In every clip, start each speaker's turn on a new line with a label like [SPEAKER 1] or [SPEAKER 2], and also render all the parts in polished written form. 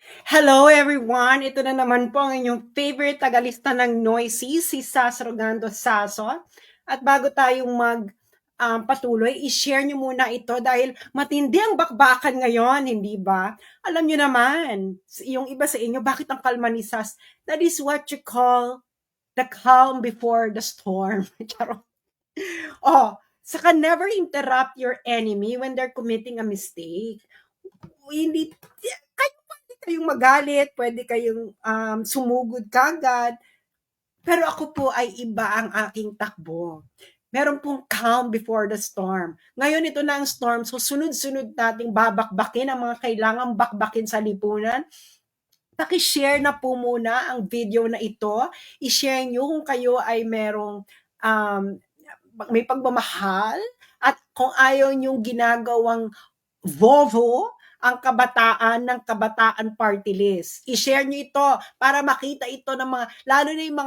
[SPEAKER 1] Hello everyone! Ito na naman po ang inyong favorite tagalista ng Noisy, si Sas Rogando Saso. At bago tayong patuloy, i-share nyo muna ito dahil matindi ang bakbakan ngayon, hindi ba? Alam nyo naman, yung iba sa inyo, bakit ang kalma ni Sas? That is what you call the calm before the storm. Charot. Oh, saka never interrupt your enemy when they're committing a mistake. Hindi, kayo pwede kayong magalit, pwede kayong sumugod kagad, pero ako po ay iba ang aking takbo. Meron pong calm before the storm. Ngayon ito na ang storm, so sunod-sunod nating babakbakin ang mga kailangang bakbakin sa lipunan. Paki-share na po muna ang video na ito. I-share nyo kung kayo ay merong may pagmamahal at kung ayaw nyong ginagawang Vovo ang kabataan ng Kabataan Party List. I-share nyo ito para makita ito ng mga, lalo na yung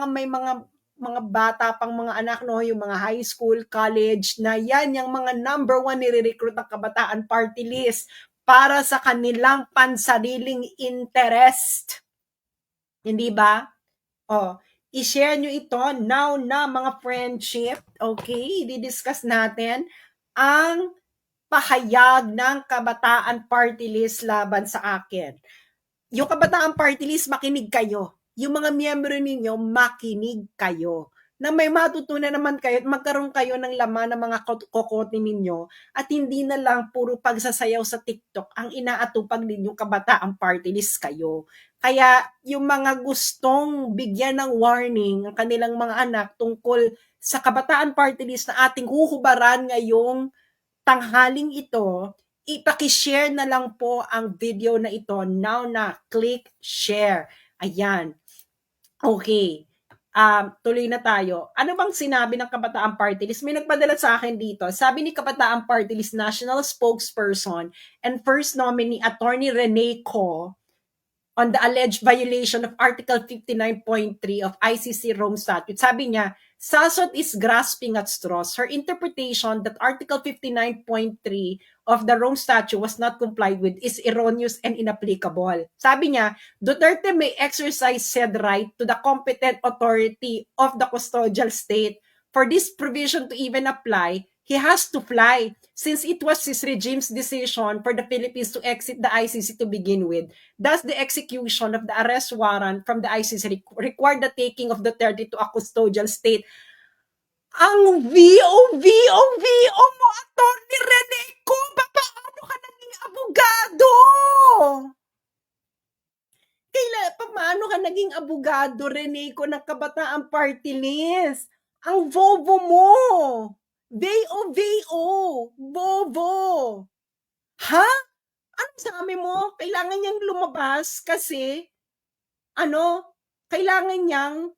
[SPEAKER 1] mga bata pang mga anak, no, yung mga high school, college, na yan, yung mga number one nire-recruit ng Kabataan Party List para sa kanilang pansariling interest. Hindi ba? Oh, i-share nyo ito now na mga friendship. Okay, i-discuss natin ang pahayag ng Kabataan Party List laban sa akin. Yung Kabataan Party List, makinig kayo. Yung mga miyembro ninyo, makinig kayo. Na may matutunan naman kayo at magkaroon kayo ng laman ng mga kokote ninyo at hindi na lang puro pagsasayaw sa TikTok ang inaatupag ninyong Kabataan Party List kayo. Kaya yung mga gustong bigyan ng warning ang kanilang mga anak tungkol sa Kabataan Party List na ating huhubaran ngayong tanghaling ito, ipaki-share na lang po ang video na ito. Now na, click share. Ayan. Okay. Tuloy na tayo. Ano bang sinabi ng Kabataan Party List? May nagpadala sa akin dito. Sabi ni Kabataan Party List National Spokesperson and First Nominee Attorney Rene Co on the alleged violation of Article 59.3 of ICC Rome Statute. Sabi niya, Sasot is grasping at straws. Her interpretation that Article 59.3 of the Rome Statute was not complied with is erroneous and inapplicable. Sabi niya, Duterte may exercise said right to the competent authority of the custodial state. For this provision to even apply, he has to fly since it was his regime's decision for the Philippines to exit the ICC to begin with. Thus, the execution of the arrest warrant from the ICC required the taking of Duterte to a custodial state. Ang VO mo, Atty. Rene Co, paano ka naging abogado? Paano ka naging abogado, Rene Co, ng Kabataan Party List? Ang Vovo mo. VO, Vovo. Ha? Ano sabi mo? Kailangan niyang lumabas kasi kailangan niyang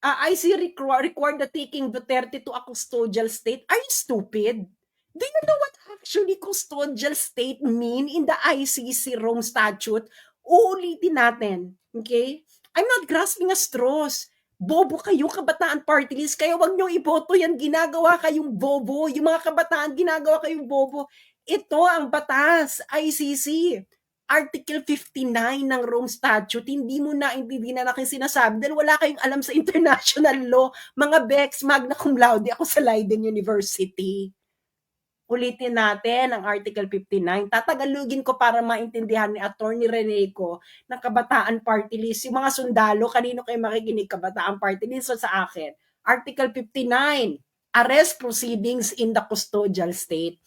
[SPEAKER 1] IC required the taking Duterte to a custodial state. Are you stupid? Do you know what actually custodial state mean in the ICC Rome Statute? Uulitin natin. Okay? I'm not grasping at straws. Bobo kayo, Kabataan Party List. Kaya wag niyo iboto yan. Ginagawa kayong bobo. Yung mga kabataan, ginagawa kayong bobo. Ito ang batas, ICC. Article 59 ng Rome Statute, hindi mo naintindihan na aking sinasabi dahil wala kayong alam sa international law. Mga Bex, magna cum laude ako sa Leiden University. Ulitin natin ang Article 59. Tatagalugin ko para maintindihan ni Atty. Rene Co ng Kabataan Party List. Yung mga sundalo, kanino kayo makikinig Kabataan Party List? So sa akin, Article 59, arrest proceedings in the custodial state.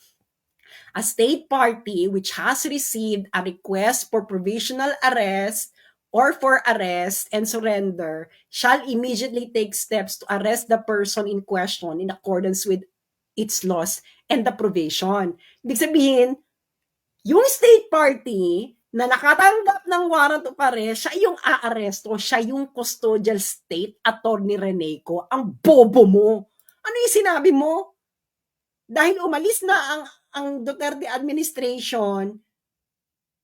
[SPEAKER 1] A state party which has received a request for provisional arrest or for arrest and surrender shall immediately take steps to arrest the person in question in accordance with its laws and the provision. Ibig sabihin, yung state party na nakatanggap ng warrant of arrest, siya yung aaresto, siya yung custodial state, Atty. Rene Co. Ang bobo mo. Ano yung sinabi mo? Dahil umalis na ang Duterte administration,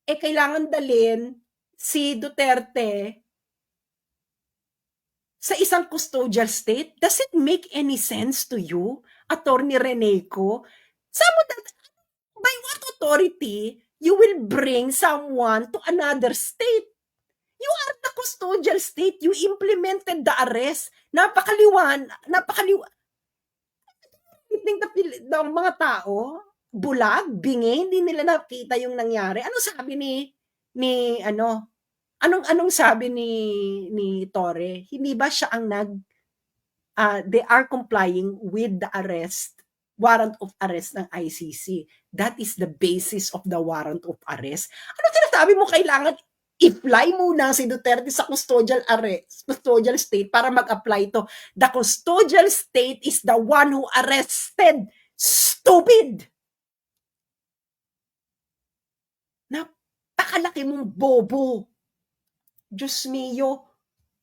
[SPEAKER 1] kailangan dalhin si Duterte sa isang custodial state? Does it make any sense to you, Atty. Rene Co? By what authority you will bring someone to another state? You are the custodial state. You implemented the arrest. Think the mga tao, bulag, bingi, hindi nila nakita yung nangyari. Ano sabi ni ano, anong sabi ni Torre? Hindi ba siya ang they are complying with the warrant of arrest ng ICC. That is the basis of the warrant of arrest. Ano sinasabi mo, kailangan i-fly muna si Duterte sa custodial state para mag-apply to. The custodial state is the one who arrested. Stupid! Napakalaki mong bobo. Diyos mio,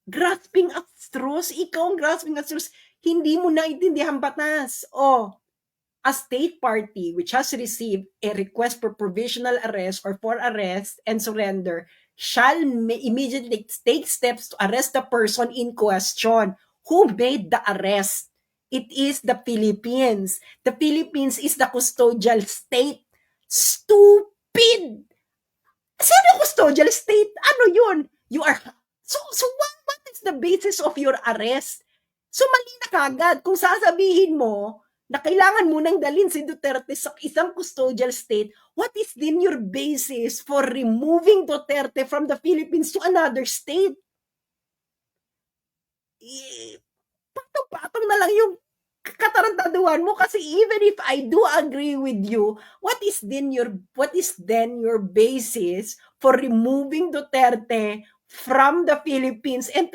[SPEAKER 1] grasping at straws. Ikaw ang grasping at straws. Hindi mo naintindihan batas. A state party which has received a request for provisional arrest or for arrest and surrender shall immediately take steps to arrest the person in question. Who made the arrest? It is the Philippines. The Philippines is the custodial state. Stupid! Sino custodial state? Ano yun? You are... So what is the basis of your arrest? So mali na kagad kung sasabihin mo na kailangan mo nang dalhin si Duterte sa isang custodial state, what is din your basis for removing Duterte from the Philippines to another state? Patong-patong na lang yung katarantaduhan mo, kasi even if I do agree with you, what is then your basis for removing Duterte from the Philippines and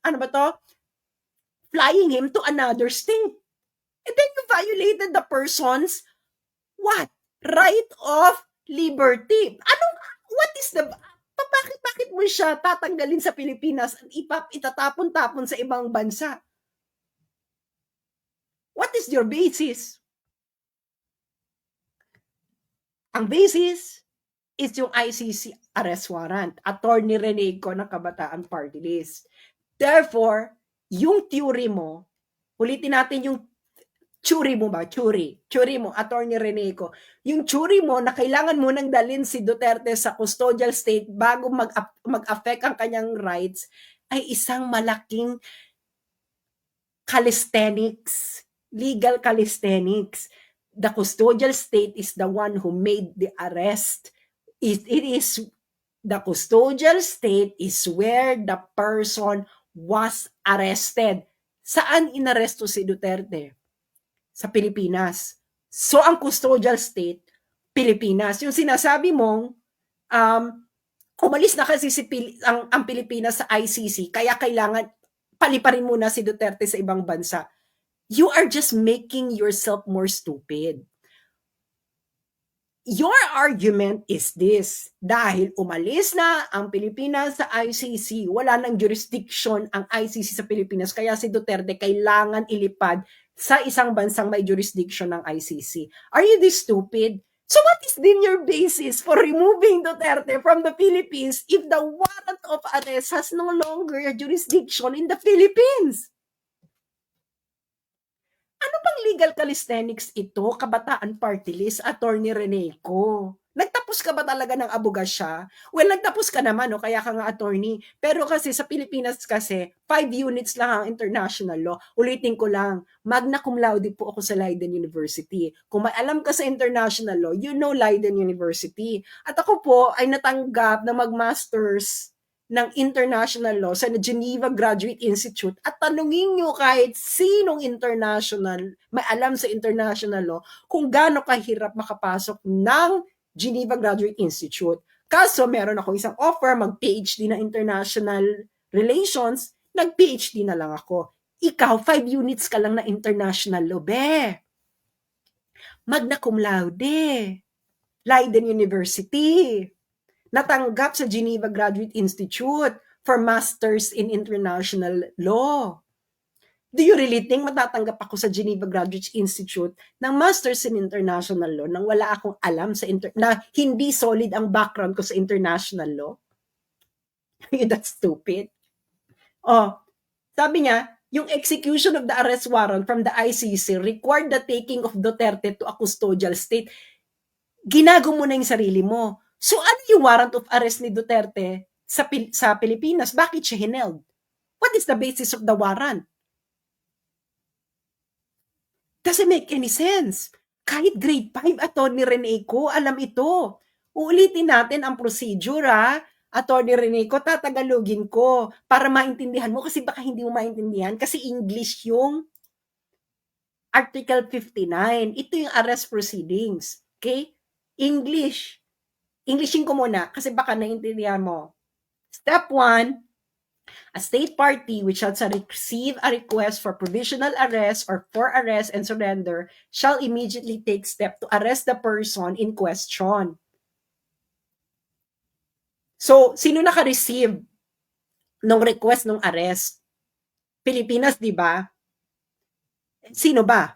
[SPEAKER 1] ano ba to? Flying him to another state. And then you violated the person's right of liberty. What is bakit mo siya tatanggalin sa Pilipinas at itatapon-tapon sa ibang bansa? What is your basis? Ang basis is yung ICC arrest warrant, Attorney Renego ng Kabataan Party List. Therefore, yung theory mo, ulitin natin yung theory mo, Attorney Renego, yung theory mo na kailangan mo nang dalhin si Duterte sa custodial state bago mag-affect ang kanyang rights, ay isang malaking calisthenics, legal calisthenics. The custodial state is the one who made the arrest. The custodial state is where the person was arrested. Saan inaresto si Duterte? Sa Pilipinas. So, ang custodial state, Pilipinas. Yung sinasabi mong, umalis na kasi ang Pilipinas sa ICC, kaya kailangan paliparin muna si Duterte sa ibang bansa. You are just making yourself more stupid. Your argument is this: dahil umalis na ang Pilipinas sa ICC, wala nang jurisdiction ang ICC sa Pilipinas, kaya si Duterte kailangan ilipad sa isang bansang may jurisdiction ng ICC. Are you this stupid? So what is din your basis for removing Duterte from the Philippines if the warrant of arrest has no longer a jurisdiction in the Philippines? Ano bang legal calisthenics ito, Kabataan Party List, Attorney Renego? Nagtapos ka ba talaga ng abogasya? Well, nagtapos ka naman, no? Kaya ka nga attorney. Pero kasi sa Pilipinas kasi, 5 units lang ang international law. Ulitin ko lang, magna cum laude po ako sa Leiden University. Kung may alam ka sa international law, you know Leiden University. At ako po ay natanggap na mag-masters ng international law sa Geneva Graduate Institute, at tanungin nyo kahit sinong may alam sa international law kung gaano kahirap makapasok ng Geneva Graduate Institute. Kaso meron akong isang offer, mag-PhD na international relations, nag-PhD na lang ako. Ikaw, 5 units ka lang na international law, be. Magna cum laude, Leiden University, natanggap sa Geneva Graduate Institute for Masters in International Law. Do you really think matatanggap ako sa Geneva Graduate Institute ng Masters in International Law nang wala akong alam na hindi solid ang background ko sa international law? That's stupid. Sabi niya, yung execution of the arrest warrant from the ICC required the taking of Duterte to a custodial state. Ginago mo na yung sarili mo. So ano yung warrant of arrest ni Duterte sa Pilipinas? Bakit siya hineld? What is the basis of the warrant? Doesn't make any sense. Kahit grade 5 Attorney Rene ko, alam ito. Uulitin natin ang procedure, ha? Attorney Rene ko, tatagalogin ko para maintindihan mo kasi baka hindi mo maintindihan kasi English yung Article 59. Ito yung arrest proceedings. Okay? English. Englishin ko muna kasi baka naintindihan mo. Step 1, a state party which shall receive a request for provisional arrest or for arrest and surrender shall immediately take step to arrest the person in question. So, sino naka-receive ng request ng arrest? Pilipinas, di ba? Sino ba?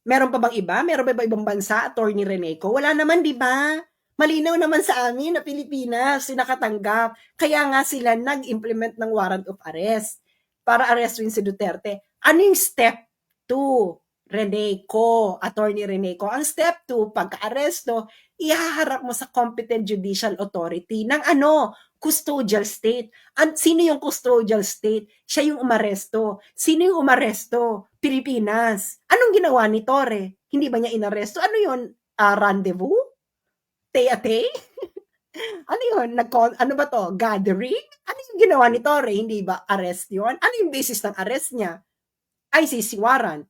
[SPEAKER 1] Meron pa bang iba? Meron pa ba ibang bansa, Attorney Reneco? Wala naman, di ba? Malinaw naman sa amin na Pilipinas, sinakatanggap. Kaya nga sila nag-implement ng warrant of arrest para arrestin si Duterte. Ano yung step 2? Reneco, Attorney Reneco. Ang step 2, pagka-aresto, ihaharap mo sa competent judicial authority ng ano? Custodial state. Sino yung custodial state? Siya yung umaresto. Sino yung umaresto? Pilipinas. Anong ginawa ni Torre? Hindi ba niya inaresto? Ano yun? Rendezvous? Tay-atay? Ano yun? Ano ba to? Gathering? Ano yung ginawa ni Torre? Hindi ba arrest yun? Ano yung basis ng arrest niya? ICC warrant.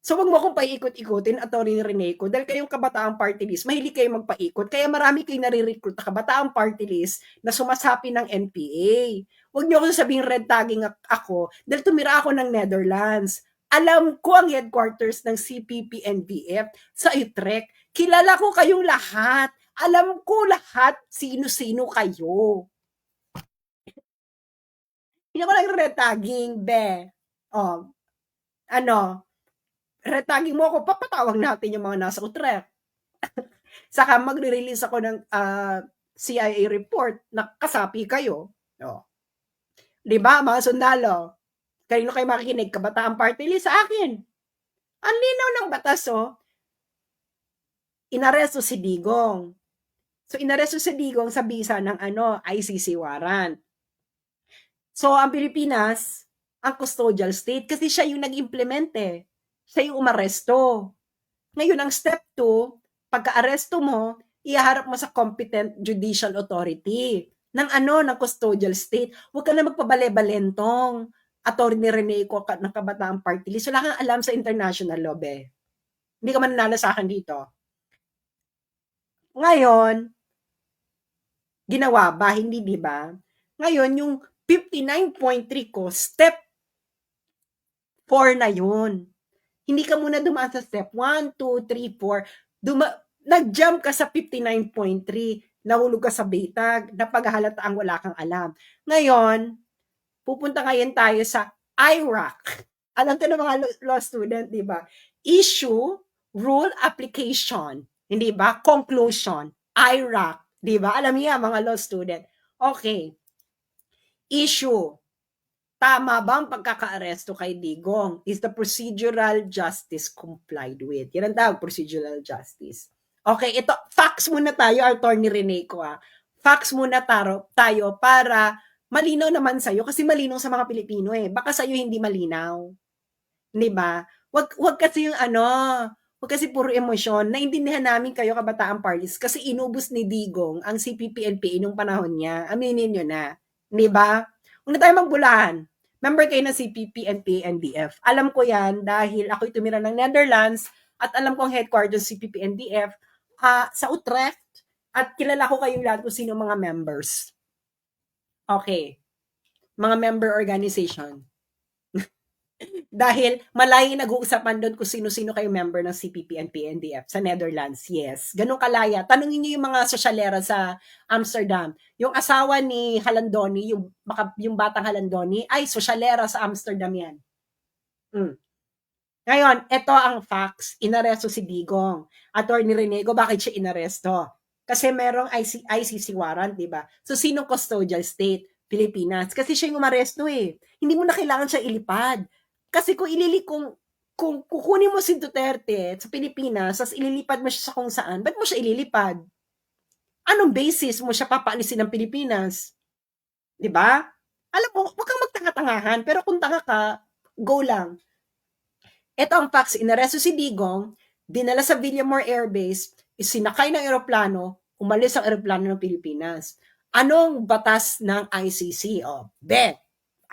[SPEAKER 1] So wag mo akong paikot-ikutin, Atty. Reneco, dahil kayong Kabataang Party List, mahilig kayo magpaikot, kaya marami kayong nare-recruit na Kabataang Party List na sumasapi ng NPA. Wag niyo ako sabihing red tagging ako, dahil tumira ako ng Netherlands. Alam ko ang headquarters ng CPP-NPF sa Utrecht. Kilala ko kayong lahat. Alam ko lahat sino-sino kayo. Hindi ako nag-red tagging, be. Red tagging mo ako, papatawag natin yung mga nasa Utrecht. Saka magre-release ako ng CIA report na kasapi kayo. Di ba, mga sundalo? Kanino kayo makikinig? Kabataang Party List sa akin. Ang linaw ng batas, inaresto si Digong. So, inaresto si Digong sa bisa ng ICC warrant. So, ang Pilipinas, ang custodial state, kasi siya yung nag-implement Siya yung umaresto. Ngayon, ang step 2, pagka-aresto mo, ihaharap mo sa competent judicial authority ng custodial state. Huwag ka na magpabale-balentong Attorney Reneco ng Kabataang Party List. Wala kang alam sa international law, be. Hindi ka mananalo sa akin dito. Ngayon, ginawa ba? Hindi, di ba? Ngayon, yung 59.3 ko, step 4 na yun. Hindi ka muna dumaan sa step 1, 2, 3, 4. Nag-jump ka sa 59.3. Nahulog ka sa betag. Napaghalataang wala kang alam. Ngayon, pupunta ngayon tayo sa IRAC. Alam ko ng mga law student, di ba? Issue, rule, application. Hindi ba? Conclusion. IRAC. Di ba? Alam niya mga law student. Okay. Issue. Tama ba ang pagkaka-aresto kay Digong? Is the procedural justice complied with? Yan ang tawag, procedural justice. Okay, ito, facts muna tayo, Attorney Reneco. Facts muna tayo para malinaw naman sa'yo kasi malinaw sa mga Pilipino Baka sa'yo hindi malinaw. Di ba? Wag kasi yung wag kasi puro emosyon. Naintindihan namin kayo, Kabataang Parties, kasi inubos ni Digong ang CPP-NPA nung panahon niya. Aminin nyo na. Di ba? Huwag na tayo magbulahan. Member kayo ng CPP, NPA, NDF. Alam ko yan dahil ako'y tumira ng Netherlands at alam ko ang headquarters ng CPP, NDF sa Utrecht at kilala ko kayong lahat kung sino mga members. Okay. Mga member organization. Dahil malayo nag-uusapan doon kung sino-sino kayo member ng CPP, NPA, NDF sa Netherlands. Yes. Ganun kalaya. Tanungin niyo yung mga sosyalera sa Amsterdam. Yung asawa ni Halandoni, yung batang Halandoni, ay sosyalera sa Amsterdam yan. Ngayon, ito ang facts. Inaresto si Digong. Attorney Reneco, bakit siya inaresto? Kasi merong ICC warrant, di ba? So, sinong custodial state? Pilipinas. Kasi siya yung umaresto Hindi mo na kailangan siya ilipad. Kasi kung kukunin mo si Duterte sa Pilipinas, tapos ililipad mo siya sa kung saan, ba't mo siya ililipad? Anong basis mo siya papaalisin ng Pilipinas? 'Di ba? Alam mo, wag kang magtanga-tangahan, pero kung tanga ka, go lang. Ito ang facts, inaresto si Digong, dinala sa Villamor Air Base, isinakay ng eroplano, umalis ang eroplano ng Pilipinas. Anong batas ng ICC? O,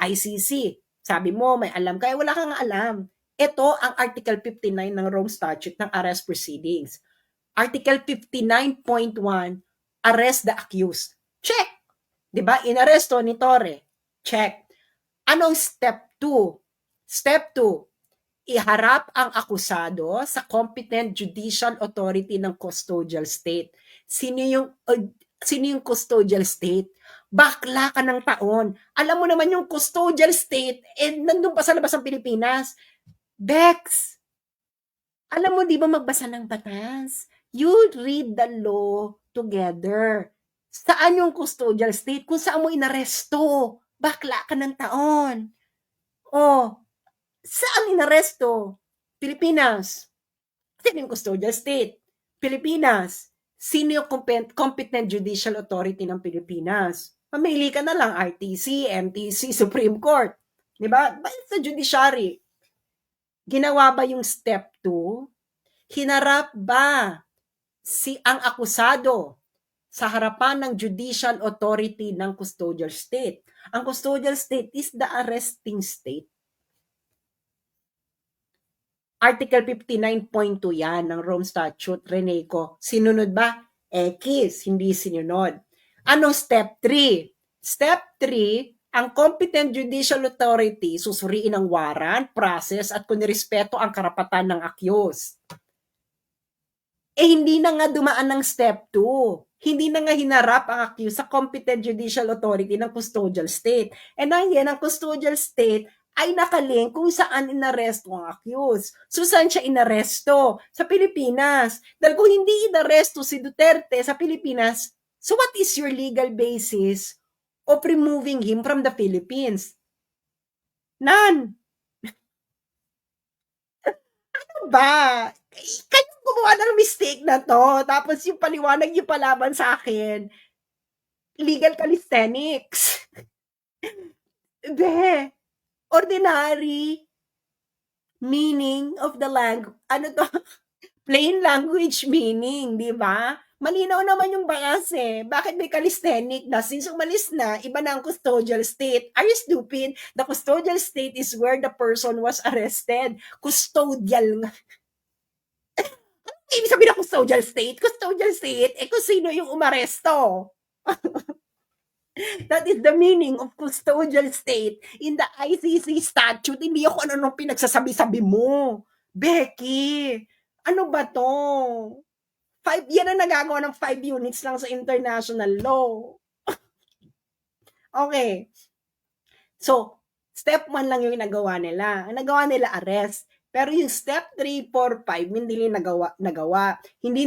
[SPEAKER 1] ICC. Sabi mo, may alam ka, wala kang alam. Ito ang Article 59 ng Rome Statute ng arrest proceedings. Article 59.1, arrest the accused. Check. 'Di ba? Inaresto ni Torre. Check. Anong step 2? Step 2, iharap ang akusado sa competent judicial authority ng custodial state. Sino yung custodial state? Bakla ka ng taon. Alam mo naman yung custodial state, nandun pa sa labas ng Pilipinas. Bex, alam mo, di ba magbasa ng batas? You read the law together. Saan yung custodial state? Kung saan mo inaresto. Bakla ka ng taon. Oh, saan inaresto? Pilipinas. Sino yung custodial state? Pilipinas. Sino yung competent judicial authority ng Pilipinas? Mamili ka na lang, RTC, MTC, Supreme Court. Diba? Sa judiciary. Ginawa ba yung step 2? Hinarap ba ang akusado sa harapan ng judicial authority ng custodial state? Ang custodial state is the arresting state. Article 59.2 yan ng Rome Statute, Reneco. Sinunod ba? X, hindi sinunod. Anong step 3? Step 3, ang competent judicial authority susuriin ang warrant, process, at kung nirespeto ang karapatan ng accused. Hindi na nga dumaan ng step 2. Hindi na nga hinarap ang accused sa competent judicial authority ng custodial state. And again, ang custodial state ay nakalink kung saan inaresto ang accused. So, saan siya inaresto? Sa Pilipinas. Dahil kung hindi inaresto si Duterte sa Pilipinas, so what is your legal basis of removing him from the Philippines? None. Ano ba? Kayo gumawa ng mistake na to. Tapos yung paliwanag yung palaban sa akin, legal calisthenics. Be, ordinary meaning of the language. Ano to? Plain language meaning, di ba? Malinaw naman yung bakas eh. Bakit may calisthenic na? Since umalis na, iba na ang custodial state. Are you stupid? The custodial state is where the person was arrested. Custodial nga. Ibig sabihin ng custodial state? Custodial state, kung sino yung umaresto. That is the meaning of custodial state in the ICC statute. Hindi ako ano nung pinagsasabi-sabi mo. Becky, ano ba to? Yan ang nagagawa ng 5 units lang sa international law. Okay. So, step 1 lang yung nagawa nila. Ang nagawa nila, arrest. Pero yung step 3, 4, 5, hindi nila nagawa. Hindi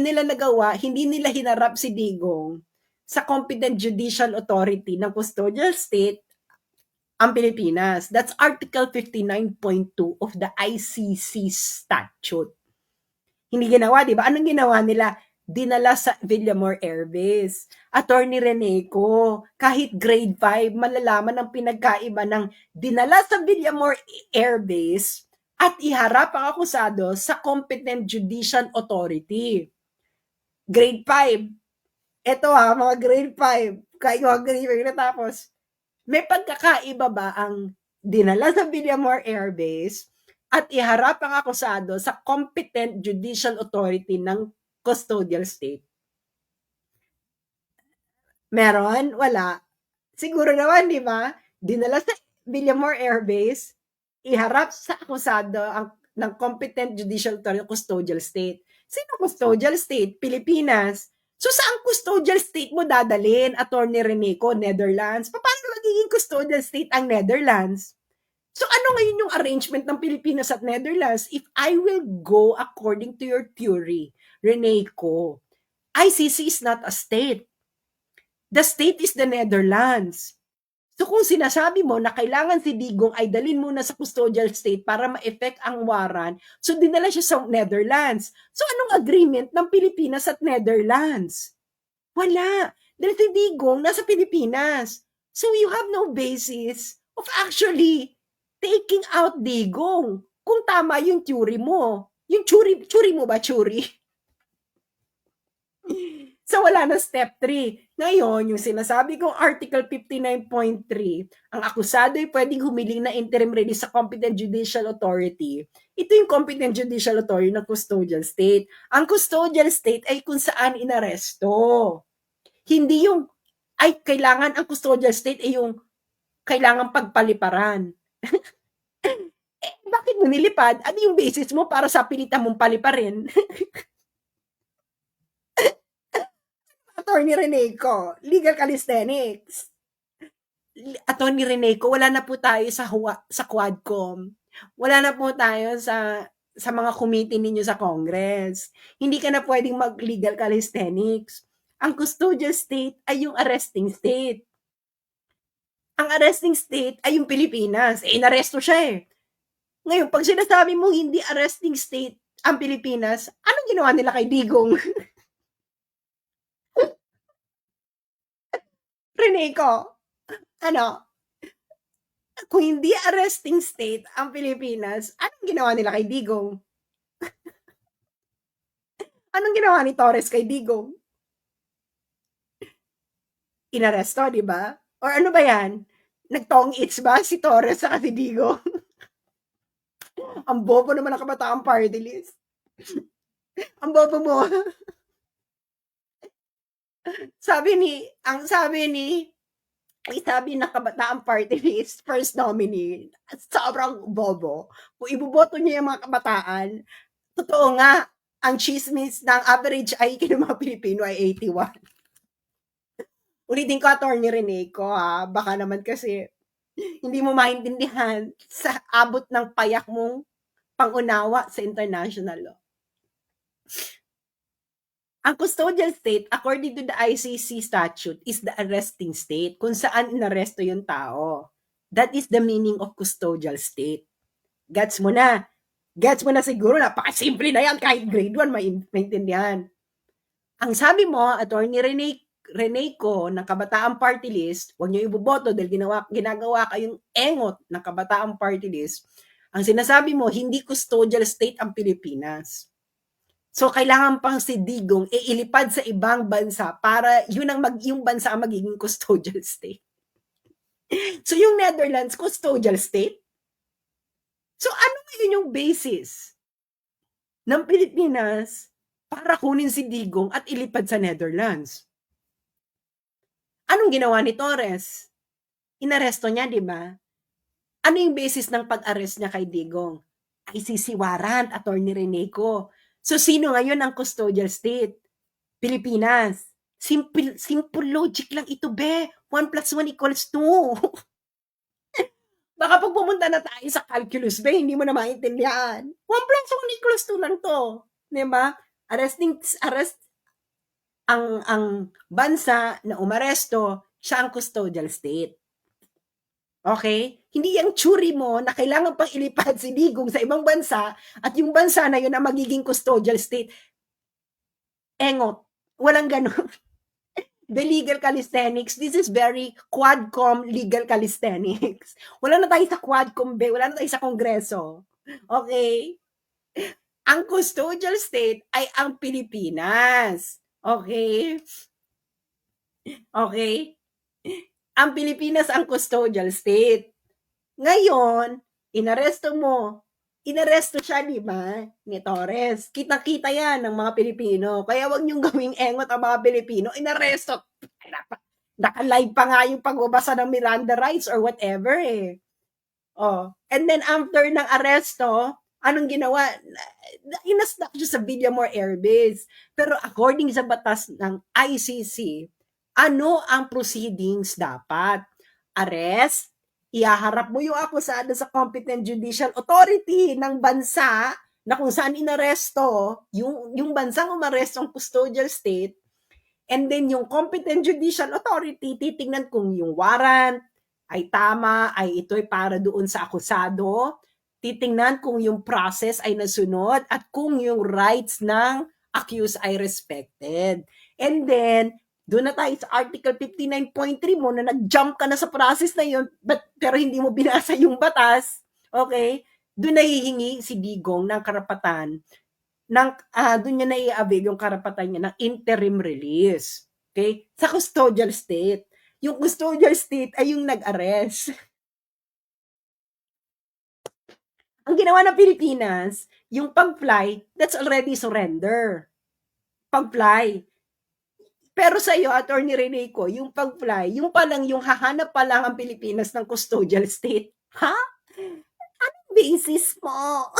[SPEAKER 1] nila hinarap si Digong sa competent judicial authority ng custodial state ang Pilipinas. That's Article 59.2 of the ICC statute. Hindi ginawa, di ba? Anong ginawa nila? Dinala sa Villamor Air Base. Attorney Reneco, kahit grade 5, malalaman ang pinagkaiba ng dinala sa Villamor Air Base at iharap ang akusado sa competent judicial authority. Grade 5. Ito mga grade 5. Kayo ang grade 5 natapos. May pagkakaiba ba ang dinala sa Villamor Air Base at iharap ang akusado sa competent judicial authority ng custodial state? Meron? Wala. Siguro naman, di ba? Dinala sa Villamor Air Base, iharap sa akusado ng competent judicial authority ng custodial state. Sino custodial state? Pilipinas. So, saan custodial state mo dadalhin? Attorney Reneco, Netherlands. Paano magiging custodial state ang Netherlands? So, ano ngayon yung arrangement ng Pilipinas at Netherlands? If I will go according to your theory, Reneco, ICC is not a state. The state is the Netherlands. So kung sinasabi mo na kailangan si Digong ay dalhin muna sa custodial state para ma-effect ang warrant, so dinala siya sa Netherlands. So anong agreement ng Pilipinas at Netherlands? Wala. Dahil si Digong nasa Pilipinas. So you have no basis of actually taking out Digong. Kung tama yung theory mo. Yung theory mo ba, theory? So wala na step 3. Ngayon, yung sinasabi kong Article 59.3, ang akusado ay pwedeng humiling na interim release sa competent judicial authority. Ito yung competent judicial authority ng custodial state. Ang custodial state ay kung saan inaresto. Hindi yung, ay kailangan ang custodial state ay yung kailangan pagpaliparan. Bakit mo nilipad? Ano yung basis mo para sa pilitan mong paliparin? Attorney Reneco, legal calisthenics. Attorney Reneco, wala na po tayo sa Quadcom. Wala na po tayo sa mga committee ninyo sa Congress. Hindi ka na pwedeng mag-legal calisthenics. Ang custodial state ay yung arresting state. Ang arresting state ay yung Pilipinas. Inaresto siya eh. Ngayon, pag sinasabi mo hindi arresting state ang Pilipinas, anong ginawa nila kay Digong? Reneco, ano, kung hindi arresting state ang Pilipinas, anong ginawa nila kay Digong? Anong ginawa ni Torres kay Digong? Inaresto, di ba? Or ano ba yan? Nagtong-its ba si Torres sa si Digong? Ang bobo naman ng Kabataan Party List. Ang bobo mo. sabi ng Kabataan Party List, first nominee, sobrang bobo. Kung iboboto niya yung mga kabataan, totoo nga, ang chismis ng average IQ ng mga Pilipino ay 81. Ulitin ko, Attorney Reneco, ha? Baka naman kasi hindi mo maintindihan sa abot ng payak mong pangunawa sa international law. Ang custodial state, according to the ICC statute, is the arresting state, kung saan inaresto yung tao. That is the meaning of custodial state. Gets mo na? Gets mo na siguro, napakasimple na yan, kahit grade 1, maintindihan. Ang sabi mo, Attorney Reneco ng Kabataan Party List, huwag niyo iboboto dahil ginagawa kayong engot ng Kabataan Party List. Ang sinasabi mo, hindi custodial state ang Pilipinas. So, kailangan pang si Digong ilipad sa ibang bansa para yung bansa ang magiging custodial state. So, yung Netherlands, custodial state? So, ano ngayon yung basis ng Pilipinas para kunin si Digong at ilipad sa Netherlands? Anong ginawa ni Torres? Inaresto niya, di ba? Ano yung basis ng pag-arrest niya kay Digong? ICC warrant, Attorney Reneco. So, sino ngayon ang custodial state? Pilipinas. Simple logic lang ito, be. 1 + 1 = 2. Baka pag pumunta na tayo sa calculus, be, hindi mo na maintindihan. 1 + 1 = 2 lang to. Diba? Ang bansa na umaresto, siya ang custodial state. Okay? Hindi yung tsuri mo na kailangan pang ilipad si Digong sa ibang bansa at yung bansa na yun ang magiging custodial state. Engot. Walang ganun. The legal calisthenics, this is very Quadcom legal calisthenics. Wala na tayo sa Quadcom, wala na tayo sa Kongreso. Okay? Ang custodial state ay ang Pilipinas. Okay? Okay? Ang Pilipinas ang custodial state. Ngayon, inaresto siya, di ba, ni Torres. Kita-kita yan ng mga Pilipino. Kaya wag niyong gawing engot ang mga Pilipino. Inaresto. Naka-live pa nga yung pagbabasa ng Miranda rights or whatever eh. Oh. And then after ng aresto, anong ginawa? Inasdak siya sa Villamor Air Base. Pero according sa batas ng ICC, ano ang proceedings dapat? Arrest, ihaharap mo yung akusado sa competent judicial authority ng bansa na kung saan inaresto, yung bansang umaresto ang custodial state, and then yung competent judicial authority, titingnan kung yung warrant ay tama, ay ito'y para doon sa akusado, titingnan kung yung process ay nasunod at kung yung rights ng accused ay respected. And then, Doon na tayo sa Article 59.3 mo na nag-jump ka na sa process na yun, pero hindi mo binasa yung batas, okay? Doon nahihingi si Digong ng karapatan, doon niya nai-avail yung karapatan niya ng interim release. Okay? Sa custodial state. Yung custodial state ay yung nag-arrest. Ang ginawa ng Pilipinas, yung pag-fly, that's already surrender. Pag-fly. Pero sa iyo, Attorney Reneco, yung pag-fly, yung palang, yung hahanap pa lang ang Pilipinas ng custodial state. Ha? Anong basis mo?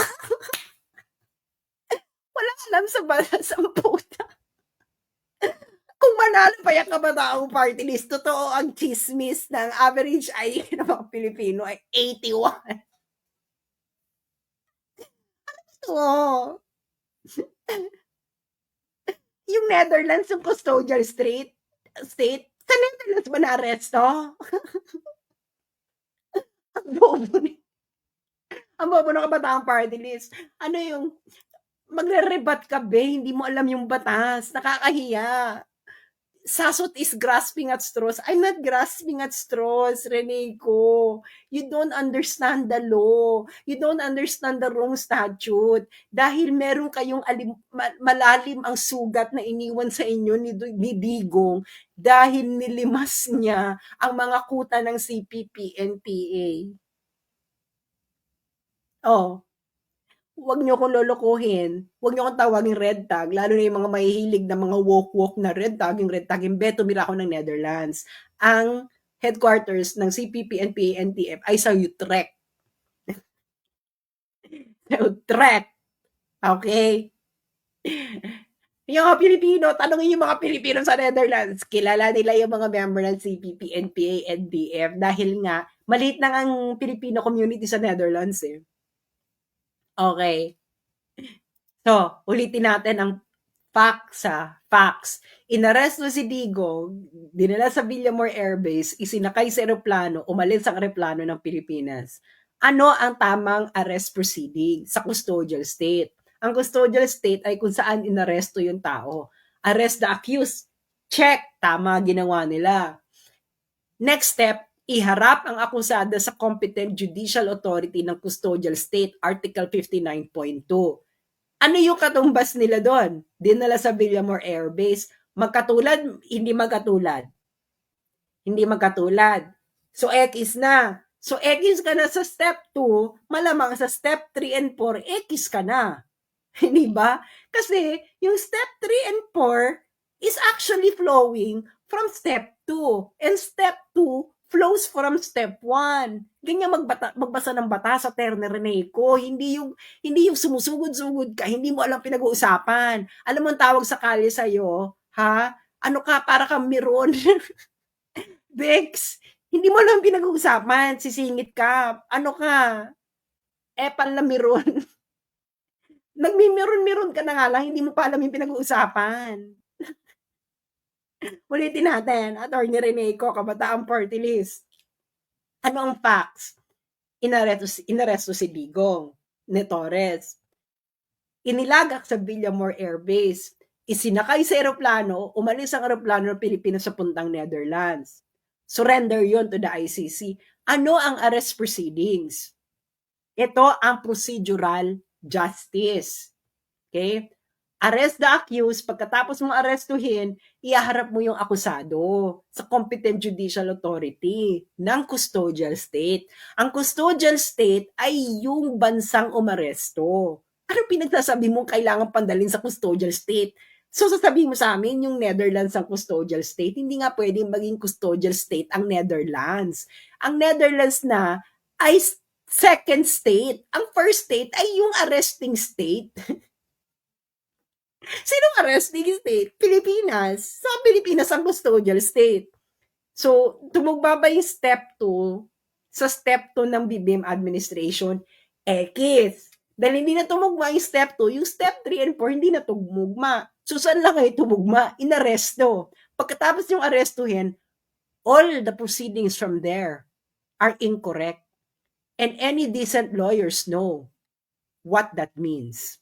[SPEAKER 1] Walang alam sa batas ang puta. Kung manalo pa yung kabataang party list, totoo ang chismis ng average IQ ng mga Pilipino ay 81. Oo. Yung Netherlands, yung custodial state, sa Netherlands ba na-aresto? Ang bobo ni ang bobo ng kabataang party list. Ano yung, magre-rebat ka be, hindi mo alam yung batas, nakakahiya. Sasot is grasping at straws. I'm not grasping at straws, Reneco. You don't understand the law. You don't understand the wrong statute. Dahil meron kayong malalim ang sugat na iniwan sa inyo ni Digong dahil nilimas niya ang mga kuta ng CPP and PA. Oh, huwag niyo akong lolokohin. Huwag niyo akong tawaging red tag, lalo na yung mga mahihilig na mga woke na red tagging Beto, tumira ako ng Netherlands. Ang headquarters ng CPP and PANTF ay sa Utrecht. Sa Utrecht. Okay? Yung mga Pilipino, tanongin yung mga Pilipino sa Netherlands, kilala nila yung mga member ng CPP, NPA, NDF dahil nga, maliit lang ang Filipino community sa Netherlands eh. Okay. So, ulitin natin ang facts. Inaresto si Digong, dinala sa Villamor Air Base, isinakay sa eroplano, umalis sa eroplano ng Pilipinas. Ano ang tamang arrest proceeding sa custodial state? Ang custodial state ay kung saan inaresto yung tao. Arrest the accused. Check. Tama ginawa nila. Next step, iharap ang akusada sa competent judicial authority ng custodial state, Article 59.2. Ano yung katumbas nila doon? Dinala sa Villamor Air Base. Magkatulad, hindi magkatulad. Hindi magkatulad. So, X na. So, X ka na sa step 2, malamang sa step 3 and 4, X ka na. Hindi ba? Kasi, yung step 3 and 4 is actually flowing from step 2. And step 2 flows from step 1. Ganyan magbasa ng batas sa Attorney Reneco. Hindi yung sumusugod-sugod ka, hindi mo alam pinag-uusapan. Alam mo ang tawag sa kalye sa'yo, ha? Ano ka, para kang miron. Bex, hindi mo alam pinag-uusapan, sisingit ka. Ano ka? Epal na miron. Nagmimiron-miron ka na nga lang, hindi mo pa alam yung pinag-uusapan. Ulitin natin, Attorney Reneco, Kabataang Party List. Ano ang facts? Inaresto si Digong ni Torres. Inilagak sa Villamor Air Base. Isinakay sa eroplano, umalis ang eroplano ng Pilipinas sa puntang Netherlands. Surrender yon to the ICC. Ano ang arrest proceedings? Ito ang procedural justice. Okay? Arrest the accused, pagkatapos mong arestuhin, ihaharap mo yung akusado sa competent judicial authority ng custodial state. Ang custodial state ay yung bansang umaresto. Ano pinagsasabi mo kailangan pandalin sa custodial state? So sasabihin mo sa amin yung Netherlands ang custodial state, hindi nga pwedeng maging custodial state ang Netherlands. Ang Netherlands na ay second state. Ang first state ay yung arresting state. Sinong arresting state? Pilipinas. Sa Pilipinas ang custodial state. So, tumugma ba yung step 2 sa step 2 ng BBM administration? X. Dahil hindi na tumugma yung step 2, yung step 3 and 4 hindi na tumugma. So, saan lang kayo tumugma? Inaresto. Pagkatapos yung arestuhin, all the proceedings from there are incorrect. And any decent lawyers know what that means.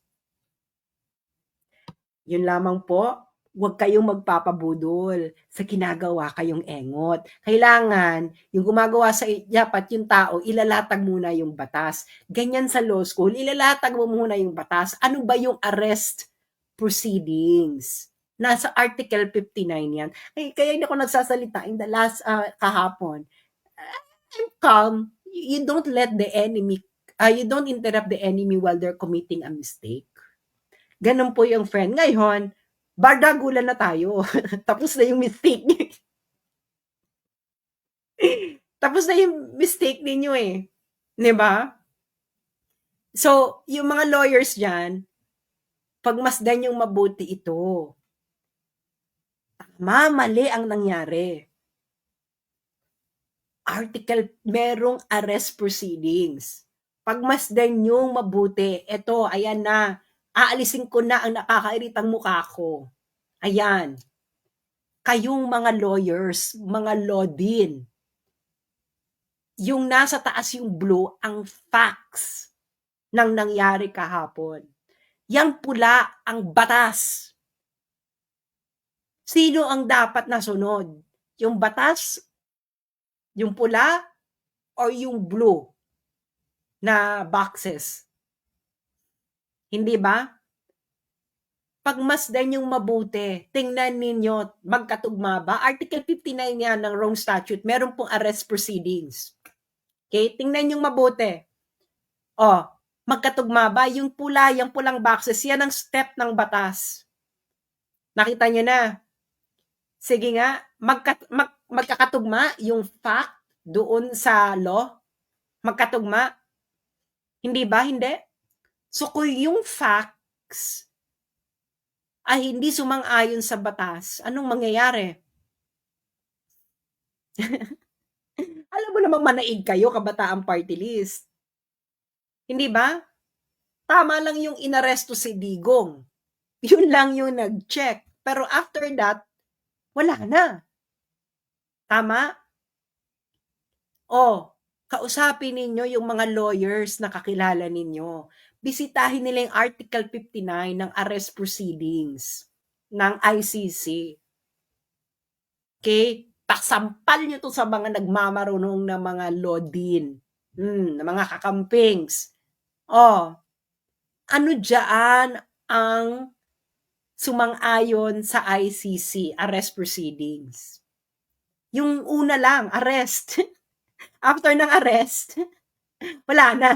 [SPEAKER 1] Yun lamang po. huwag kayong magpapabudol sa ginagawa kayong engot. Kailangan, yung gumagawa sa dapat yung tao, ilalatag muna yung batas. Ganyan sa law school, ilalatag mo muna yung batas. Ano ba yung arrest proceedings? Nasa Article 59 yan. Kaya hindi ako nagsasalita in the last kahapon. I'm calm. You don't let the enemy, you don't interrupt the enemy while they're committing a mistake. Ganun po yung friend. Ngayon, bardagulan na tayo. Tapos na yung mistake. Tapos na yung mistake ninyo eh. 'Di ba? So, yung mga lawyers dyan, pagmasdan yung mabuti ito. Tama, mali ang nangyari. Article, merong arrest proceedings. Pagmasdan yung mabuti, eto, ayan na, aalisin ko na ang nakakairitang mukha ko. Ayan. Kayong mga lawyers, mga law din, yung nasa taas yung blue, ang facts ng nangyari kahapon. Yang pula ang batas. Sino ang dapat nasunod? Yung batas, yung pula, or yung blue na boxes? Hindi ba? Pagmasdan yung mabuti, tingnan ninyo, magkatugma ba? Article 59 yan ng Rome Statute, meron pong arrest proceedings. Okay? Tingnan yung mabuti. Magkatugma ba? Yung pula, yung pulang boxes, yan ang step ng batas. Nakita nyo na. Sige nga, magkakatugma yung fact doon sa law? Magkatugma? Hindi ba? Hindi? So kung yung facts ay hindi sumang-ayon sa batas, anong mangyayari? Alam mo namang manaig kayo, Kabataan Party List. Hindi ba? Tama lang yung inaresto si Digong. Yun lang yung nag-check. Pero after that, wala na. Tama? Kausapin ninyo yung mga lawyers na kakilala ninyo. Bisitahin nila yung Article 59 ng arrest proceedings ng ICC. Okay? Pasampal nyo to sa mga nagmamarunong na mga law din. Na mga kakampings. Ano dyan ang sumang-ayon sa ICC, arrest proceedings? Yung una lang, arrest. After ng arrest, wala na.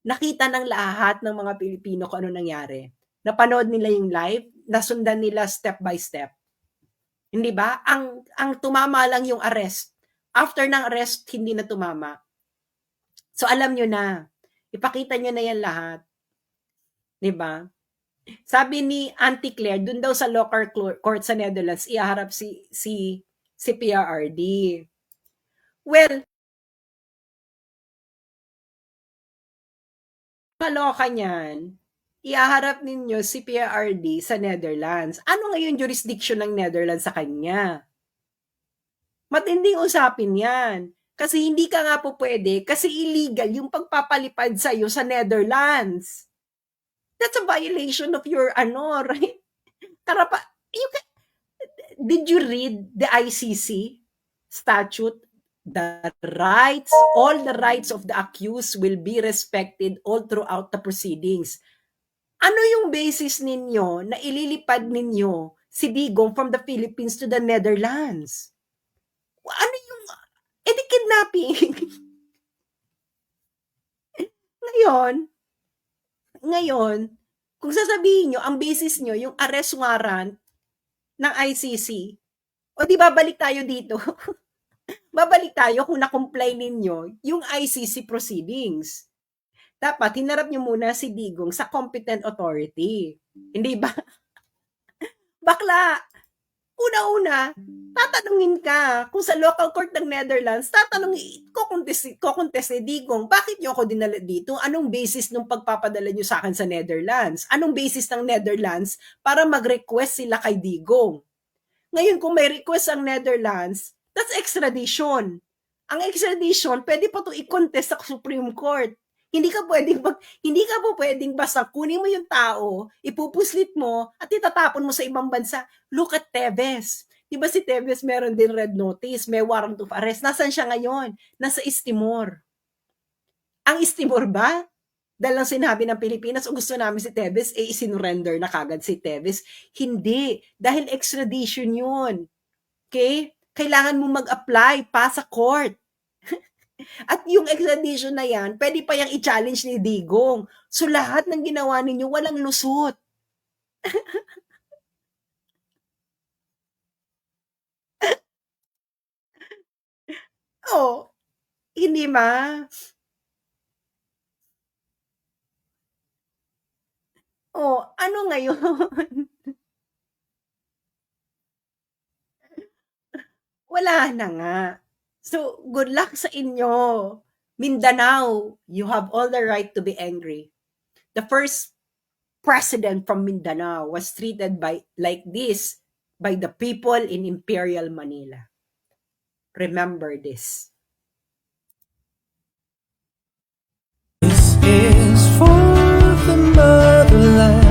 [SPEAKER 1] Nakita ng lahat ng mga Pilipino kung ano nangyari. Napanood nila yung live, nasundan nila step by step. Hindi ba? Ang tumama lang yung arrest. After ng arrest, hindi na tumama. So alam nyo na, ipakita nyo na yan lahat. Di ba? Sabi ni Auntie Claire, dun daw sa local court sa Netherlands, iharap si PRRD. Well, kaloka niyan, ihaharap ninyo si PRRD sa Netherlands. Ano ngayon jurisdiction ng Netherlands sa kanya? Matinding usapin yan. Kasi hindi ka nga po pwede, kasi illegal yung pagpapalipad sa'yo sa Netherlands. That's a violation of your, right? Did you read the ICC statute? All the rights of the accused will be respected all throughout the proceedings. Ano yung basis ninyo na ililipad ninyo si Digong from the Philippines to the Netherlands? Ano yung kidnapping? Ngayon, kung sasabihin nyo, ang basis nyo, yung arrest warrant ng ICC, di babalik tayo dito. Babalik tayo kung na-comply ninyo yung ICC proceedings. Dapat, hinarap nyo muna si Digong sa competent authority. Hindi ba? Bakla, una-una, tatanungin ka kung sa local court ng Netherlands, kukontest si Digong, bakit nyo ako dinala dito? Anong basis ng pagpapadala nyo sa akin sa Netherlands? Anong basis ng Netherlands para mag-request sila kay Digong? Ngayon, kung may request ang Netherlands, that's extradition. Ang extradition, pwede pa ito i-contest sa Supreme Court. Hindi ka po pwedeng basta kunin mo yung tao, ipupuslit mo, at itatapon mo sa ibang bansa. Look at Tevez. Di ba si Tevez meron din red notice, may warrant of arrest. Nasaan siya ngayon? Nasa Istimor. Ang Istimor ba? Dahil lang sinabi ng Pilipinas, o gusto namin si Tevez, isinurrender na kagad si Tevez. Hindi. Dahil extradition yun. Okay? Kailangan mo mag-apply pa sa court. At yung extradition na yan, pwede pa yung i-challenge ni Digong. So lahat ng ginawa ninyo, walang lusot. Oh, hindi ba? Oh, ano ngayon? Wala na nga. So, good luck sa inyo. Mindanao, you have all the right to be angry. The first president from Mindanao was treated by like this by the people in Imperial Manila. Remember this.
[SPEAKER 2] This is for the motherland.